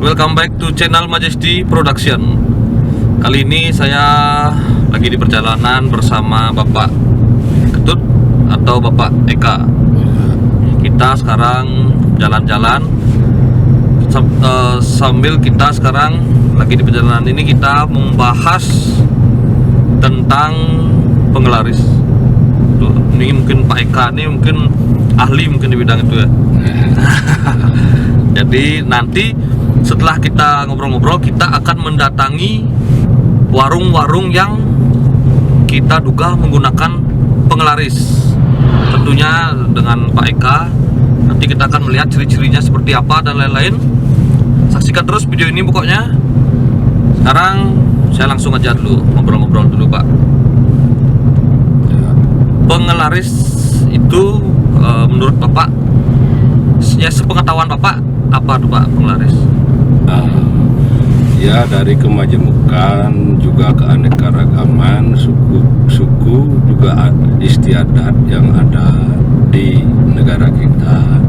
welcome back to channel Majesty Production. Kali ini saya lagi di perjalanan bersama Bapak Ketut atau Bapak Eka. Kita sekarang jalan-jalan sambil kita sekarang lagi di perjalanan ini kita membahas tentang penglaris. Tuh, ini mungkin Pak Eka ini mungkin ahli mungkin di bidang itu ya. Jadi nanti setelah kita ngobrol-ngobrol, kita akan mendatangi warung-warung yang kita duga menggunakan penglaris. Tentunya dengan Pak Eka. Nanti kita akan melihat ciri-cirinya seperti apa dan lain-lain. Saksikan terus video ini pokoknya. Sekarang saya langsung aja dulu ngobrol-ngobrol dulu, Pak. Penglaris itu menurut Bapak, ya sepengetahuan Bapak, apa tuh Pak penglaris? Ya, dari kemajemukan juga keanekaragaman suku juga istiadat yang ada di negara kita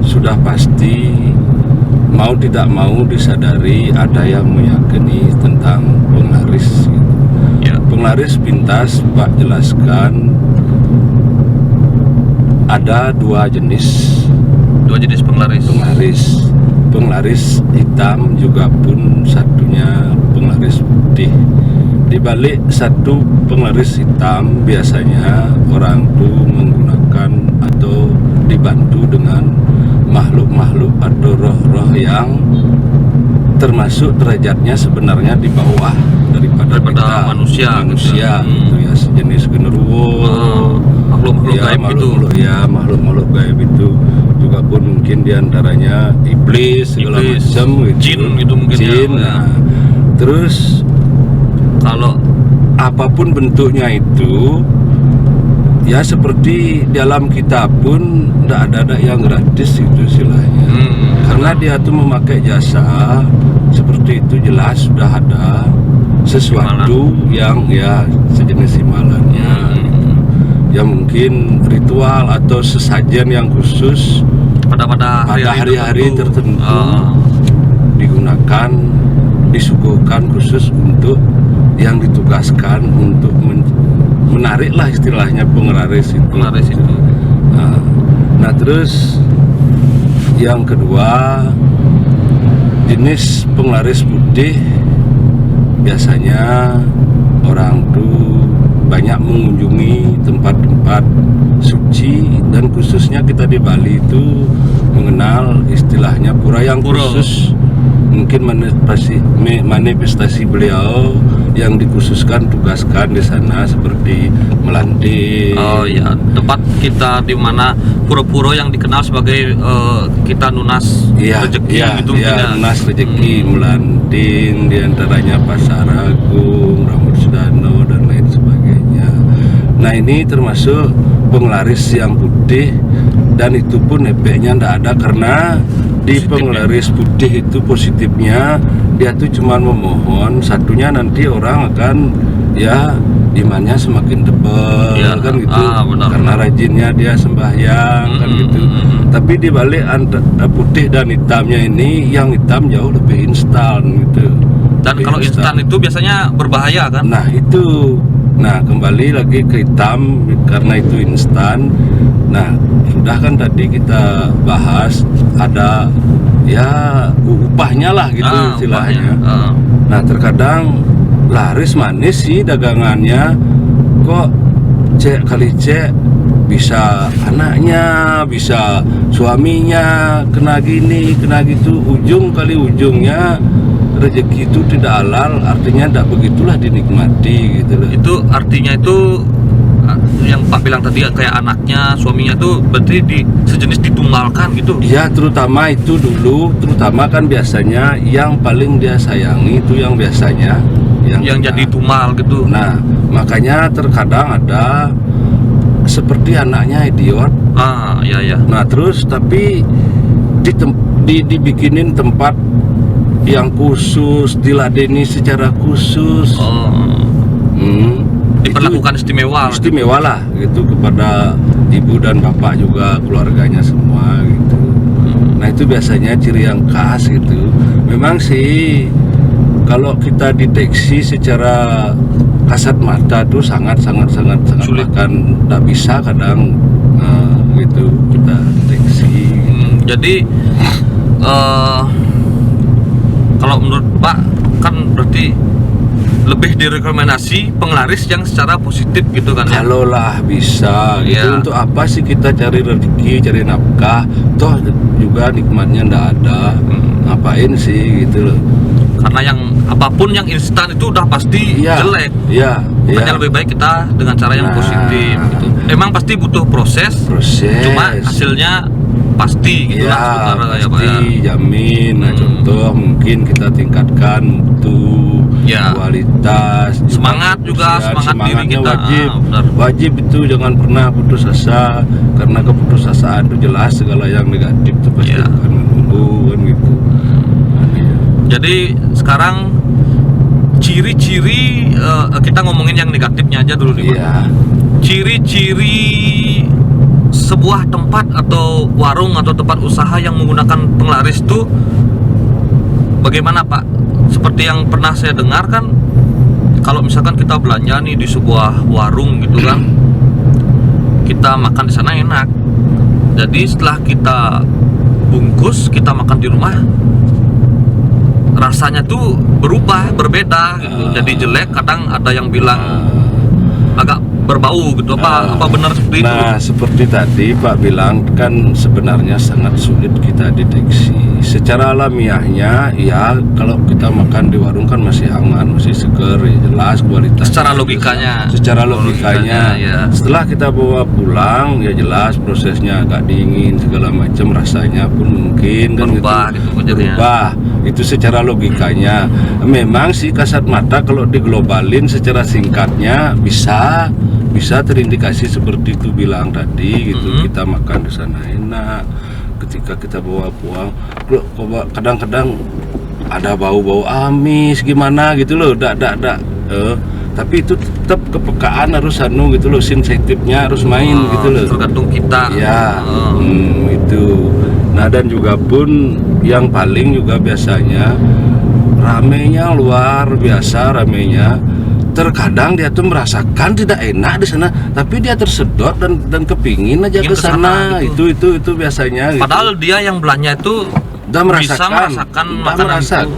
sudah pasti mau tidak mau disadari ada yang meyakini tentang penglaris. Ya. Penglaris pintas Pak jelaskan ada dua jenis penglaris. Penglaris hitam juga pun satunya penglaris putih. Di balik satu penglaris hitam biasanya orang itu menggunakan atau dibantu dengan makhluk-makhluk atau roh-roh yang termasuk derajatnya sebenarnya di bawah daripada kita, manusia gitu ya, sejenis genderuwo, makhluk-makhluk gaib itu. Makhluk-makhluk gaib itu juga pun mungkin diantaranya iblis segala macam gitu. Jin gitu mungkin jin, ya. Terus kalau apapun bentuknya itu ya seperti dalam kita pun tidak ada yang gratis itu istilahnya. Karena dia tuh memakai jasa seperti itu, jelas sudah ada sesuatu yang ya sejenis imbalannya. Ya mungkin ritual atau sesajen yang khusus pada hari-hari tertentu digunakan, disuguhkan khusus untuk yang ditugaskan untuk menariklah istilahnya penglaris itu. Nah terus yang kedua, jenis penglaris putih biasanya orang tuh banyak mengunjungi tempat-tempat suci, dan khususnya kita di Bali itu mengenal istilahnya pura yang khusus. Mungkin manifestasi beliau yang dikhususkan tugaskan di sana seperti melantik. Oh iya, tempat kita di mana pura-pura yang dikenal sebagai kita nunas rezeki gitu ya, nunas rezeki, melanting diantaranya Pasar Agung, Rambut Sudano dan lain sebagainya. Nah ini termasuk penglaris yang putih, dan itu pun efeknya tidak ada karena di penglaris putih itu positifnya dia tuh cuma memohon, satunya nanti orang akan ya imannya semakin tebal kan gitu, karena rajinnya dia sembahyang kan gitu. Tapi di balik putih dan hitamnya ini, yang hitam jauh lebih instan gitu. Dan kalau instan itu biasanya berbahaya kan? Nah kembali lagi ke hitam karena itu instan. Nah sudah kan tadi kita bahas ada ya upahnya lah gitu istilahnya. Nah terkadang laris manis sih dagangannya, kok cek kali cek bisa anaknya, bisa suaminya kena gini kena gitu, ujung kali ujungnya rezeki itu tidak halal, artinya tidak begitulah dinikmati gitu loh. Itu artinya itu yang Pak bilang tadi kayak anaknya, suaminya tuh berarti sejenis ditumbalkan gitu. Iya, terutama itu dulu, terutama kan biasanya yang paling dia sayangi itu yang biasanya yang jadi tumal gitu. Nah, makanya terkadang ada seperti anaknya idiot. Iya. Nah, terus tapi dibikinin tempat yang khusus, diladeni secara khusus. Diperlakukan istimewa lah gitu kepada ibu dan bapak juga, keluarganya semua gitu. Nah itu biasanya ciri yang khas gitu. memang sih kalau kita deteksi secara kasat mata tuh sangat Sulit. bahkan tidak bisa kadang gitu kita deteksi. Jadi kalau menurut Pak kan berarti lebih direkomendasi penglaris yang secara positif gitu kan ya? Kalau lah bisa gitu, Iya. untuk apa sih kita cari rezeki, cari nafkah, toh juga nikmatnya ndak ada, ngapain sih gitu loh. Karena yang apapun yang instan itu udah pasti Iya, jelek. iya, Makanya iya. lebih baik kita dengan cara yang Nah. positif gitu. Emang pasti butuh proses, Proses. cuma hasilnya pasti gitu Iya, lah sementara ya Pak pasti ya. jamin. Nah, contoh mungkin kita tingkatkan mutu, Ya. kualitas, Semangat juga, kebersihan. semangat diri Semangatnya kita. wajib. Benar. Wajib itu jangan pernah putus asa, karena keputusasaan itu jelas segala yang negatif itu pasti Ya. akan menunggu kan gitu. Jadi sekarang ciri-ciri kita ngomongin yang negatifnya aja dulu nih Pak. Iya. Ciri-ciri sebuah tempat atau warung atau tempat usaha yang menggunakan penglaris itu bagaimana Pak? Seperti yang pernah saya dengar kan, kalau misalkan kita belanja nih di sebuah warung gitu kan, kita makan di sana enak. Jadi setelah kita bungkus, kita makan di rumah, rasanya tuh berubah, berbeda gitu. Jadi jelek, kadang ada yang bilang agak berbau gitu. Apa benar seperti itu? Nah, seperti tadi Pak bilang kan sebenarnya sangat sulit kita deteksi. Secara alamiahnya ya kalau kita makan di warung kan masih aman, masih seger, ya jelas kualitas. Secara logikanya. Secara logikanya. ya. Setelah kita bawa pulang ya jelas prosesnya agak dingin segala macam, rasanya pun mungkin kan Berubah gitu jadinya. berubah. Itu secara logikanya. Memang sih kasat mata kalau diglobalin secara singkatnya bisa terindikasi seperti itu bilang tadi gitu. Kita makan di sana enak, ketika kita bawa pulang loh, kadang-kadang ada bau-bau amis gimana gitu loh, tapi itu tetap kepekaan harus gitu loh, sensitifnya harus main gitu loh. Tergantung kita. Ya, itu. Nah, dan juga pun yang paling juga biasanya ramenya luar biasa ramenya. Terkadang dia tuh merasakan tidak enak di sana, tapi dia tersedot dan kepingin aja Ingin ke kesana sana. gitu. Itu biasanya. Gitu. Padahal dia yang belanja itu Udah bisa merasakan makanan itu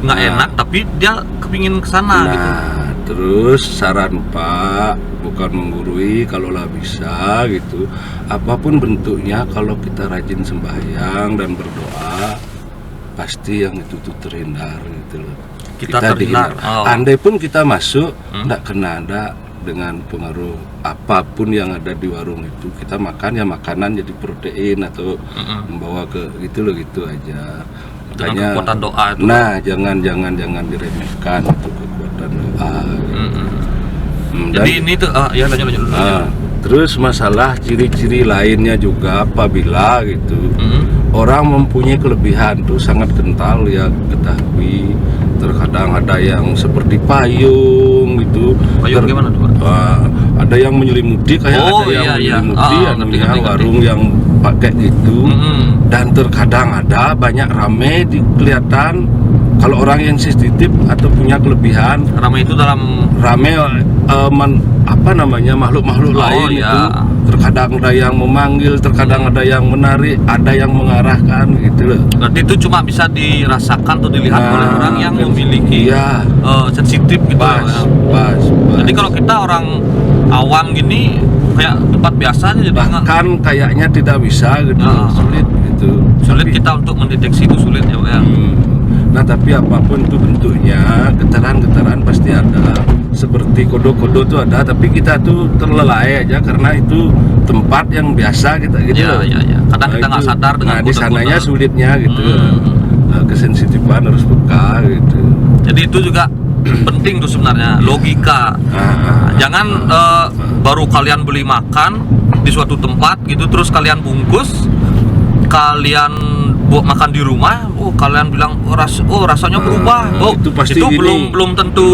nggak enak, tapi dia kepingin ke sana gitu. Nah, terus saran Pak, bukan menggurui, kalau lah bisa gitu, apapun bentuknya, kalau kita rajin sembahyang dan berdoa, pasti yang itu tuh terhindar gitu loh. Kita terhindar. Oh. Andai pun kita masuk, tidak kena ada dengan pengaruh apapun yang ada di warung itu. Kita makan ya makanan jadi protein atau membawa ke gitu loh, gitu aja. Dengan kekuatan doa itu. Nah, jangan diremehkan itu kekuatan doa. Gitu. Jadi ini tuh ya lanjut dulu. Terus masalah ciri-ciri lainnya juga apabila gitu orang mempunyai kelebihan tuh sangat kental ya, ketahui. Terkadang ada yang seperti payung gitu. Payung gimana tuh Pak? Ada yang menyelimuti kayak ada yang menyelimuti ngerti. warung yang pakai gitu. Dan terkadang ada banyak rame kelihatan. Kalau orang yang sensitif atau punya kelebihan, Ramai itu dalam rame makhluk-makhluk lain iya. itu. Terkadang ada yang memanggil, terkadang ada yang menarik, ada yang mengarahkan gitu loh. berarti itu cuma bisa dirasakan atau dilihat Nah, oleh orang yang memiliki iya. sensitif gitu. Pas. Jadi kalau kita orang awam gini kayak tempat biasa aja jadi Bahkan kayaknya tidak bisa gitu, sulit gitu. sulit Tapi- kita untuk mendeteksi itu sulit ya Pak ya. Nah, tapi apapun itu bentuknya, getaran-getaran pasti ada. Seperti kodo-kodo itu ada, tapi kita tuh terlelai aja karena itu tempat yang biasa kita gitu. Iya, loh. iya, iya. Kadang kita nggak itu. sadar dengan Nah, di kodo-kodo. sananya sulitnya gitu. Hmm. Kesensitifan harus peka gitu. Jadi itu juga penting tuh sebenarnya logika. Jangan baru kalian beli makan di suatu tempat gitu terus kalian bungkus, kalian buat makan di rumah, kalian bilang rasanya berubah. Itu pasti gini. belum tentu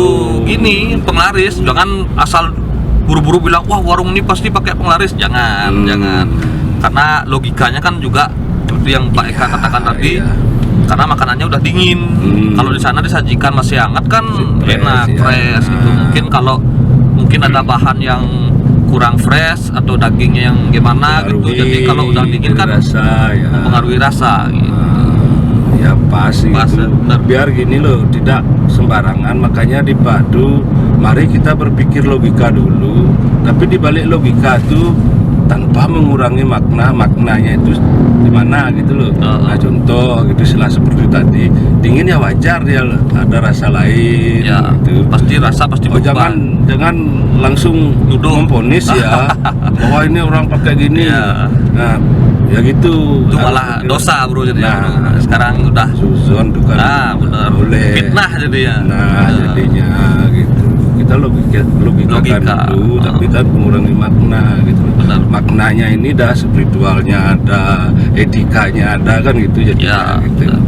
gini penglaris. Jangan asal buru-buru bilang wah warung ini pasti pakai penglaris. Jangan. Karena logikanya kan juga seperti yang Pak Eka katakan tadi. Iya. karena makanannya udah dingin. Kalau di sana disajikan masih hangat kan enak, fresh gitu. Mungkin ada bahan yang kurang fresh atau dagingnya yang gimana gitu. Jadi kalau udah dingin kan rasa, ya. mempengaruhi rasa gitu. Ya pas Pas, gitu. benar. Biar gini loh, tidak sembarangan. Makanya di padu, mari kita berpikir logika dulu. Tapi di balik logika tuh tanpa mengurangi maknanya itu di mana gitu loh. Nah contoh gitu, istilah seperti tadi, dingin ya wajar, dia ada rasa lain Ya, gitu. pasti rasa pasti berubah. Jangan langsung Nuduh. memponis ya bahwa ini orang pakai gini. Ya. Nah, ya gitu. Itu malah dosa bro jadi. Nah, sekarang udah suzon tuh kan. nah benar. Boleh. Fitnah jadinya. Nah, jadinya gitu. Kita logikakan Logika. dulu, tapi kan mengurangi makna gitu. Benar. Maknanya ini dah spiritualnya ada, etikanya ada kan gitu jadi Ya, gitu. benar.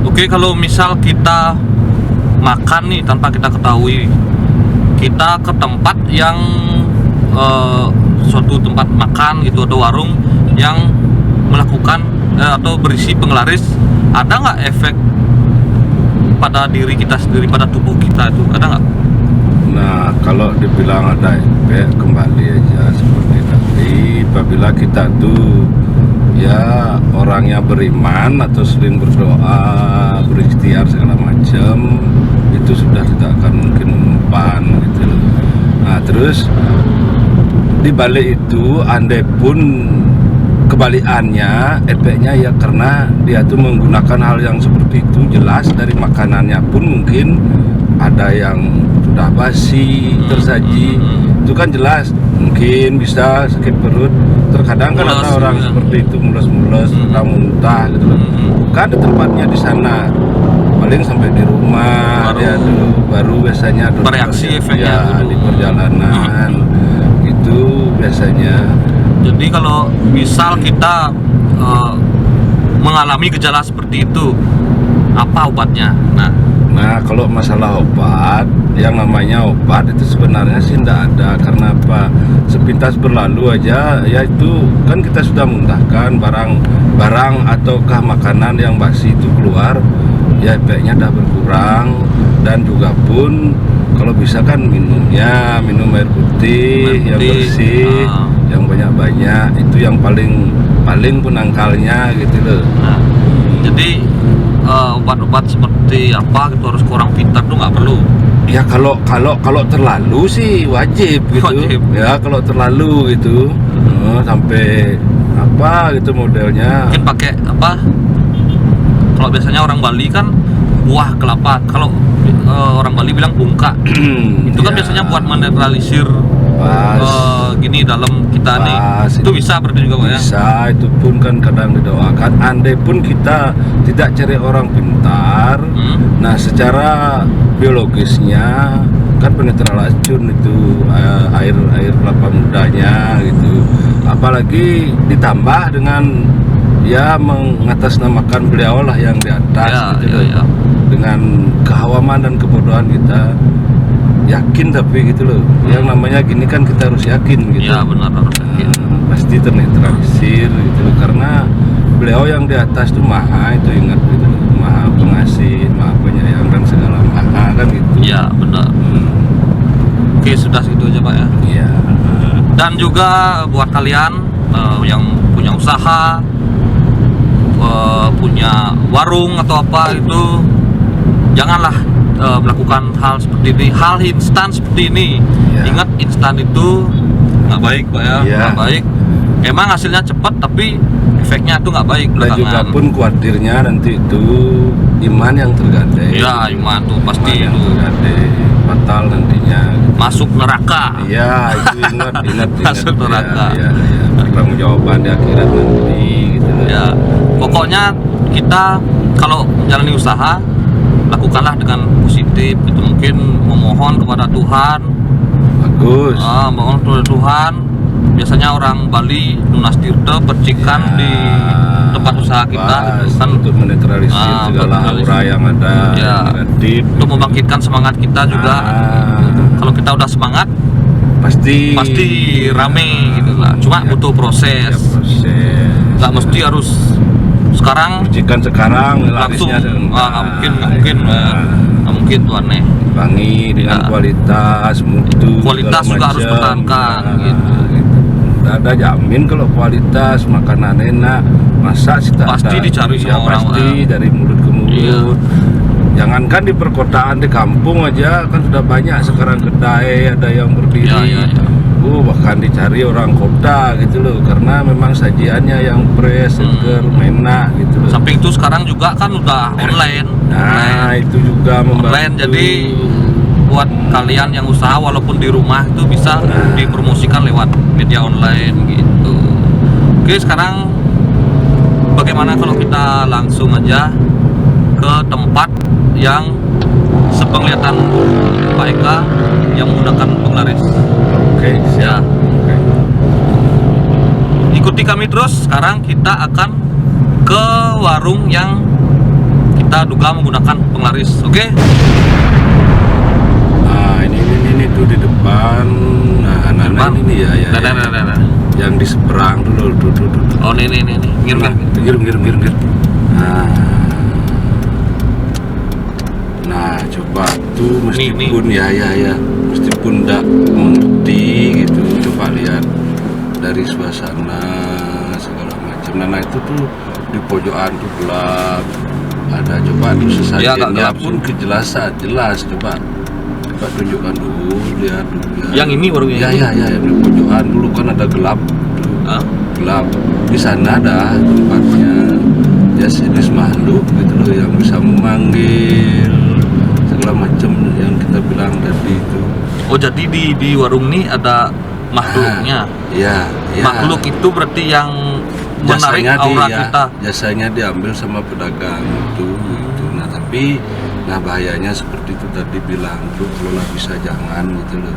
Oke, kalau misal kita makan nih tanpa kita ketahui, kita ke tempat yang suatu tempat makan gitu atau warung yang melakukan atau berisi penglaris, ada nggak efek pada diri kita sendiri, pada tubuh kita itu ada nggak? Nah, kalau dibilang ada efek, kembali aja seperti tadi, apabila kita tuh ya orangnya beriman atau sering berdoa, berikhtiar segala macam, itu sudah tidak akan mungkin mempan gitu loh. Nah, terus di balik itu, andai pun kebalikannya, efeknya ya karena dia tuh menggunakan hal yang seperti itu, jelas dari makanannya pun mungkin ada yang sudah basi tersaji, itu kan jelas mungkin bisa sakit perut. Terkadang kan Mules ada orang juga. seperti itu, mules-mules, muntah gitu loh. Kan ada tempatnya di sana, paling sampai di rumah Baru- dia tuh baru biasanya ada Bereaksi efeknya ya, dulu. di perjalanan itu biasanya. Jadi kalau misal kita mengalami gejala seperti itu, apa obatnya? Nah, kalau masalah obat, yang namanya obat itu sebenarnya sih tidak ada. Karena apa? Sepintas berlalu aja, ya itu kan kita sudah muntahkan barang ataukah makanan yang basi itu keluar, ya efeknya udah berkurang. Dan juga pun kalau bisa kan minum air putih yang bersih, yang banyak-banyak, itu yang paling penangkalnya gitu loh. Nah, jadi obat-obat seperti apa gitu harus kurang pintar tuh nggak perlu. Ya kalau terlalu sih wajib gitu. Wajib. Ya kalau terlalu gitu, sampai apa gitu modelnya. Mungkin pakai apa? Kalau biasanya orang Bali kan buah kelapa. Kalau orang Bali bilang bungka. Itu kan Ya, biasanya buat menetralisir pas, gini dalam kita nih. pas. Itu bisa berarti juga Pak ya. Bisa, itu pun kan kadang didoakan. Andai pun kita tidak cari orang pintar, nah secara biologisnya kan penetral racun itu air kelapa mudanya gitu. Apalagi ditambah dengan ya mengatasnamakan beliau lah yang di atas Ya, gitu. ya. Dengan kehawaman dan kebodohan kita yakin, tapi gitu loh, yang namanya gini kan kita harus yakin gitu. Ya benar harus yakin. Pasti ternetralisir gitu loh, karena beliau yang di atas tuh maha, itu ingat gitu loh, maha pengasih, maha penyayang dan segala maha kan gitu. Ya benar. Oke, sudah segitu aja Pak ya. Iya. Dan juga buat kalian yang punya usaha, punya warung atau apa itu, janganlah melakukan hal seperti ini, hal instan seperti ini. Ya. Ingat, instan itu nggak baik Pak ya, Ya. nggak baik. Emang hasilnya cepat tapi efeknya tuh nggak baik Dan juga belakangan. pun khawatirnya nanti itu iman yang tergadai. Ya iman tuh pasti Iman yang itu tergadai, fatal nantinya. masuk neraka. Iya, itu ingat. Masuk neraka. Ya. Pertanggungjawaban di akhirat nanti gitu loh. Ya, pokoknya kita kalau menjalani usaha lakukanlah dengan positif. Itu mungkin memohon kepada Tuhan, Bagus. mohon kepada Tuhan. Biasanya orang Bali lunas tirta percikan Ya, di tempat usaha kita pas, gitu kan, untuk menetralisir segala menetralisir. aura yang ada Ya. negatif. untuk membangkitkan semangat kita juga. Kalau kita udah semangat pasti rame gitu lah. Cuma Ya. butuh proses. Ya, proses. Nggak mesti harus Sekarang percikan sekarang langsung larisnya nggak mungkin tuh aneh. wangi dengan kualitas mutu Kualitas segala juga harus macam. pertahankan, gitu. Tidak ada jamin kalau kualitas makanan enak, masa sih tak Pasti ada. dicari Ya, sama orang. pasti dari mulut ke mulut. Iya. Jangankan di perkotaan, di kampung aja kan sudah banyak sekarang kedai ada yang berdiri. Iya. Bahkan dicari orang kota gitu loh, karena memang sajiannya yang fresh, seger, enak gitu loh. Samping itu sekarang juga kan udah online. Nah, itu juga membantu. Online, jadi buat kalian yang usaha walaupun di rumah itu bisa dipromosikan lewat media online gitu. Oke, sekarang bagaimana kalau kita langsung aja ke tempat yang sepenglihatan Pak Eka yang menggunakan penglaris. Oke, Ya, siap. Oke. ikuti kami terus. Sekarang kita akan ke warung yang kita duga menggunakan penglaris. Oke? Nah, ini tuh di depan. Nah, anak-anak ini ya. Nah. Yang di seberang dulu, tuh. Oh, ini. Pinggir. Nah, coba tuh meskipun ya, meskipun tidak mengerti gitu, coba lihat dari suasana segala macam. Nah, itu tuh di pojokan tuh gelap. Ada coba tuh Ya, agak sesajennya gelap pun kejelasan jelas. Coba tunjukkan dulu, lihat dulu. Yang ini baru Ya, yang di pojokan dulu kan ada gelap. Hah? Gelap di sana ada tempatnya ya jenis makhluk gitu loh yang bisa memanggil segala macam yang kita bilang tadi itu. Oh, jadi di warung ini ada makhluknya. Ya. Makhluk itu berarti yang menarik aura kita. Jasanya diambil sama pedagang itu. Nah, tapi bahayanya seperti itu tadi bilang tuh, kalau bisa jangan gitu loh.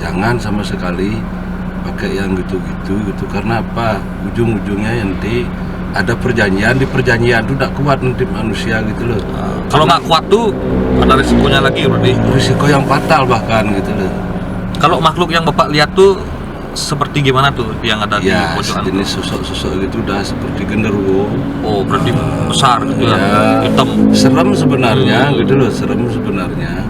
Jangan sama sekali pakai yang gitu karena apa, ujung-ujungnya nanti ada perjanjian, di perjanjian itu tidak kuat nanti manusia gitu loh. Kalau nggak kuat tuh ada risikonya lagi berarti. Risiko yang fatal bahkan gitu loh. Kalau makhluk yang Bapak lihat tuh seperti gimana tuh yang ada di Ya, pojokan? jenis sosok-sosok gitu udah seperti genderuwo. Oh, berarti besar gitu ya. Hitam. Serem sebenarnya gitu loh, serem sebenarnya.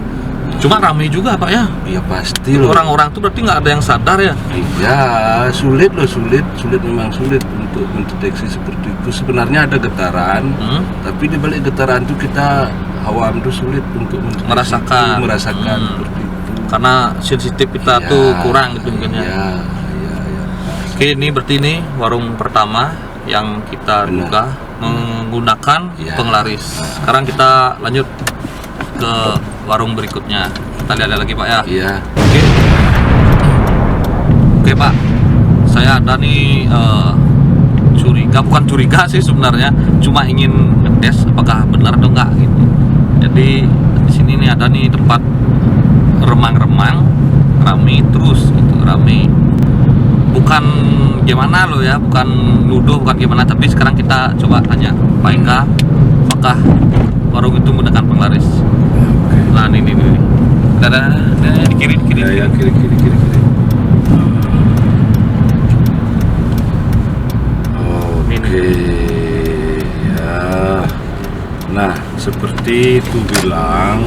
Cuma ramai juga Pak ya. Ya pasti loh. Orang-orang tuh berarti nggak ada yang sadar ya. Iya, sulit memang sulit untuk mendeteksi seperti itu. Sebenarnya ada getaran, tapi di balik getaran itu kita awam tuh sulit untuk Merasakan. seperti itu. Karena sensitif kita Iya, tuh kurang gitu mungkin ya. Iya. Oke, ini berarti ini warung pertama yang kita Benar. duga menggunakan Iya. penglaris. Sekarang kita lanjut ke warung berikutnya. Kita lihat lagi Pak ya. Iya. Oke Pak, saya ada nih bukan curiga sih sebenarnya, cuma ingin ngetes apakah benar atau enggak gitu. Jadi di sini nih ada nih tempat remang-remang, rame terus gitu, rame. Bukan gimana loh ya, bukan nuduh, bukan gimana, tapi sekarang kita coba tanya Pak Eka, apakah warung itu menggunakan penglaris? Nah ini. Ada di kiri. Ya, kiri. Oke, ya. Nah, seperti itu bilang,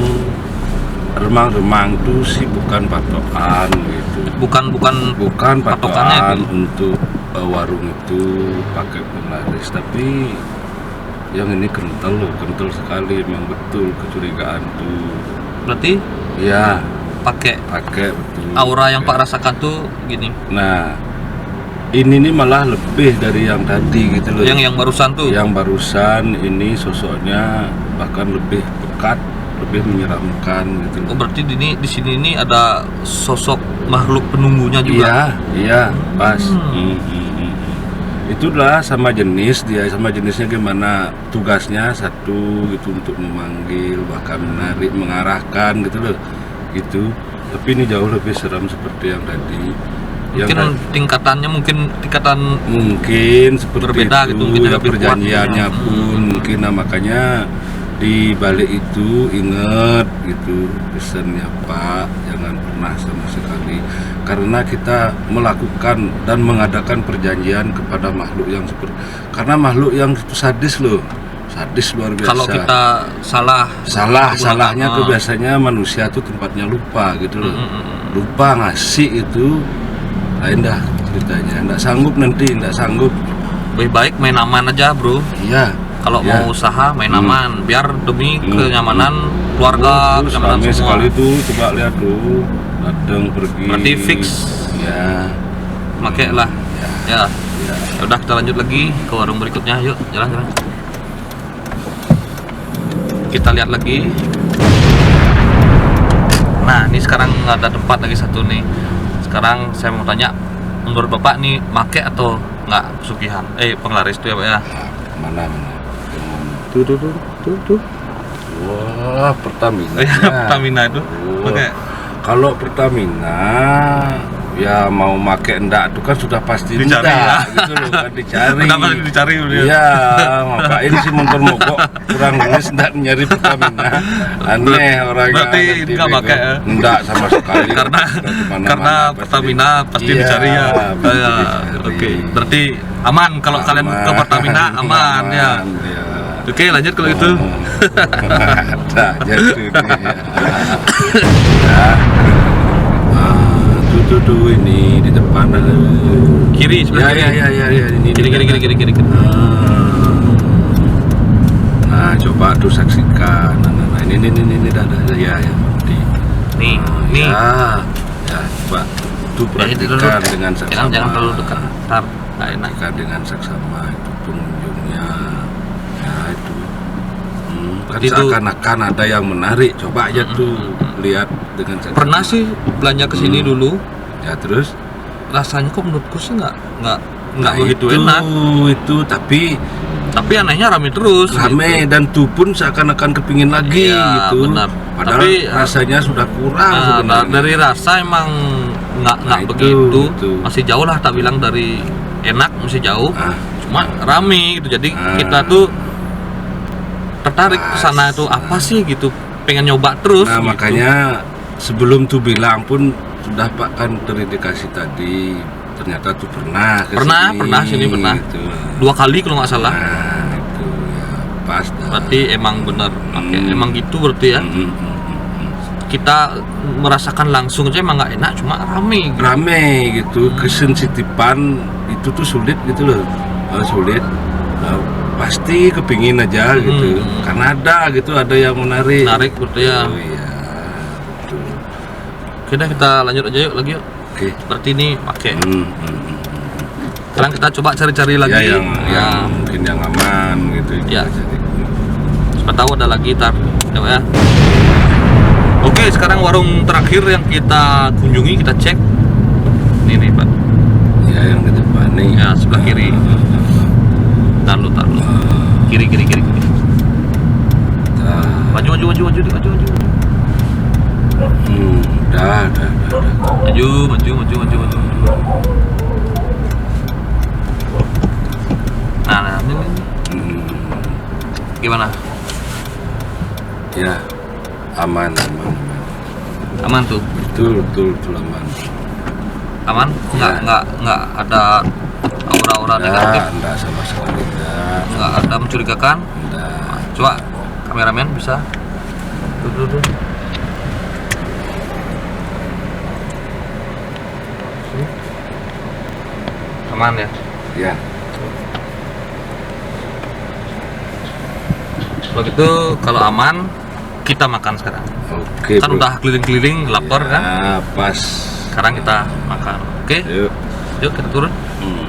remang-remang itu sih bukan patokan gitu. patokannya Bukan patokan itu. untuk warung itu pakai penglaris, tapi yang ini kental sekali, memang betul kecurigaan tuh. Berarti Ya, pakai betul. aura yang Pak rasakan tuh gini. Nah, ini nih malah lebih dari yang tadi gitu loh. Yang barusan tuh. Yang barusan ini sosoknya bahkan lebih pekat, lebih menyeramkan gitu Oh, loh. berarti di sini ini ada sosok makhluk penunggunya juga. Iya, pas. Itulah sama jenisnya gimana, tugasnya satu gitu, untuk memanggil, bahkan menarik, mengarahkan gitu loh, gitu. Tapi ini jauh lebih seram seperti yang tadi. Mungkin tingkatannya mungkin seperti berbeda itu, gitu, mungkin ya lebih kuat. perjanjiannya pun mungkin. Nah, makanya di balik itu ingat gitu pesannya Pak, jangan pernah sama sekali, karena kita melakukan dan mengadakan perjanjian kepada makhluk yang seperti, karena makhluk yang itu sadis loh, sadis luar biasa. Kalau kita salahnya tuh biasanya manusia tuh tempatnya lupa gitu loh, lupa ngasih itu lain dah ceritanya, nggak sanggup, lebih baik main aman aja bro. iya. Kalau Ya. mau usaha main aman, biar demi kenyamanan keluarga, Terus kenyamanan rame semua. sekali tuh, coba lihat tuh, datang pergi. Berarti fix. Ya. Pakai lah. Ya. Ya. Ya udah kita lanjut lagi ke warung berikutnya. Yuk, jalan. Kita lihat lagi. Nah, ini sekarang ada tempat lagi satu nih. Sekarang saya mau tanya, menurut Bapak nih make atau nggak pesugihan? Penglaris tuh ya Pak ya? Mana? Tuh. Wah, Pertamina. Pertamina itu. Wah. Pakai. Kalau Pertamina ya mau make enggak itu kan sudah pasti Dicari, enggak, ya. gitu loh kan dicari. Kenapa dicari udah? Iya, ngapain sih motor mogok kurang luwes enggak nyari Pertamina. Aneh orangnya. Berarti nanti enggak bego. pakai, ya? Enggak sama sekali. karena Udah kemana-mana karena pasti. Pertamina pasti Iya, dicari ya. pasti Ya, dicari. Oke, berarti aman kalau kalian ke Pertamina aman ya. Iya. Oke, lanjut kalau itu. Ada jadi tuh ini di depan ada. Kiri sebelah kiri. Ya ini Kiri. Nah, coba tuh saksikan. Nah, ini ada ya berarti. Nih. Ya, coba tuh Ya, itu dulu. perhatikan dengan seksama. Jangan terlalu dekat. Ntar nggak enak. Perhatikan dengan seksama itu pengunjungnya. Ya itu. Kan Itu- seakan-akan ada yang menarik. Coba aja tuh lihat dengan seksama. Pernah sih belanja ke sini dulu. Ya terus Rasanya kok menurutku sih nggak nah, begitu itu, enak. Itu Tapi anehnya rame terus. rame dan tuh pun seakan-akan kepingin lagi Iya, gitu. benar. Padahal Tapi, rasanya sudah kurang Nah, sebenarnya. dari rasa emang nggak Nah, itu, begitu. itu. Masih jauh lah, tak bilang dari enak masih jauh. Ah, Cuma rame gitu. Jadi Ah. kita tuh tertarik ke sana tuh apa sih gitu. Pengen nyoba terus. nah gitu. makanya sebelum tuh bilang pun sudah Pak kan terindikasi tadi ternyata tuh pernah sini pernah. gitu. 2 kali kalau nggak salah. Nah itu ya pas dah. Berarti emang bener. Oke, emang gitu berarti ya. Mm. Kita merasakan langsung aja emang nggak enak, cuma rame gitu. Rame gitu, kesensitipan itu tuh sulit gitu loh. Sulit. Pasti kepingin aja gitu karena ada yang menarik Berarti ya. oh, iya betul. Oke dah, kita lanjut aja yuk lagi yuk. Oke. Berarti ini pakai. Hmm. Sekarang kita coba cari-cari lagi. Ya, yang Nah, mungkin yang aman gitu Ya. jadi. siapa tahu ada lagi tar. Ya. Oke, sekarang warung terakhir yang kita kunjungi, kita cek. Ini Pak. Ya yang di depan nih Ya, sebelah kiri. Taruh. Kiri. Nah, Maju. udah. Maju. Nah, ini. Hmm, Gimana? ya aman Aman tuh? betul aman. Aman? Nggak ada aura-aura negatif? Enggak sama sekali enggak. Nggak ada mencurigakan? Enggak. Coba kameramen bisa. Tuh. Aman ya? Ya. Kalau gitu, kalau aman kita makan sekarang. Oke. Kan bro. udah keliling-keliling lapar kan? Ya, pas. Sekarang kita makan. Oke? Yuk. Yuk kita turun. Hmm.